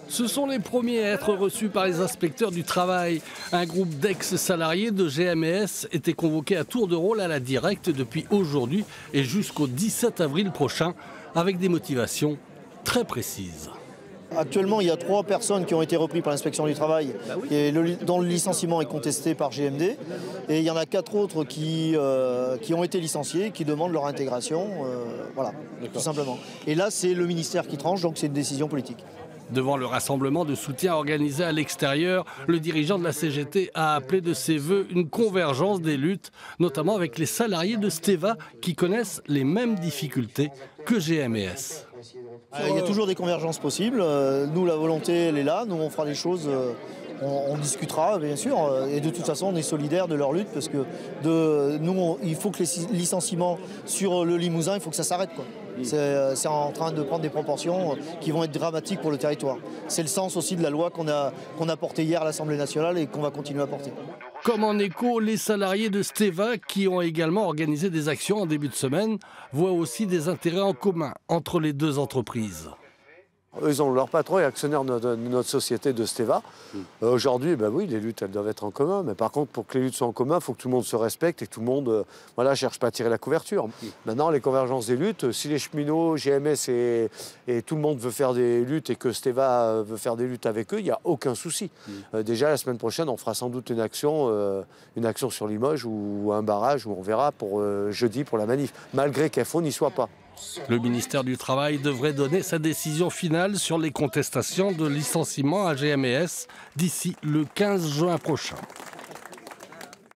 Ce sont les premiers à être reçus par les inspecteurs du travail. Un groupe d'ex-salariés de GMS était convoqué à tour de rôle à la directe depuis aujourd'hui et jusqu'au 17 avril prochain, avec des motivations très précises. Actuellement, il y a 3 personnes qui ont été reprises par l'inspection du travail dont le licenciement est contesté par GMD. Et il y en a 4 autres qui ont été licenciés, qui demandent leur intégration. Voilà, tout simplement. Et là, c'est le ministère qui tranche, donc c'est une décision politique. Devant le rassemblement de soutien organisé à l'extérieur, le dirigeant de la CGT a appelé de ses vœux une convergence des luttes, notamment avec les salariés de Steva qui connaissent les mêmes difficultés que GMS. Il y a toujours des convergences possibles. Nous, la volonté, elle est là. Nous, on fera des choses. On discutera, bien sûr. Et de toute façon, on est solidaires de leur lutte parce que il faut que les licenciements sur le Limousin, il faut que ça s'arrête, quoi. C'est en train de prendre des proportions qui vont être dramatiques pour le territoire. C'est le sens aussi de la loi qu'on a portée hier à l'Assemblée nationale et qu'on va continuer à porter. Comme en écho, les salariés de Steva, qui ont également organisé des actions en début de semaine, voient aussi des intérêts en commun entre les deux entreprises. Ils ont leur patron et actionnaire de notre société de Steva. Aujourd'hui, ben oui, les luttes, elles doivent être en commun. Mais par contre, pour que les luttes soient en commun, il faut que tout le monde se respecte et que tout le monde cherche pas à tirer la couverture. Maintenant, les convergences des luttes, si les cheminots, GMS et tout le monde veut faire des luttes et que Steva veut faire des luttes avec eux, il n'y a aucun souci. Déjà, la semaine prochaine, on fera sans doute une action sur Limoges ou un barrage où on verra pour jeudi pour la manif, malgré qu'FO n'y soit pas. Le ministère du Travail devrait donner sa décision finale sur les contestations de licenciement à GMS d'ici le 15 juin prochain.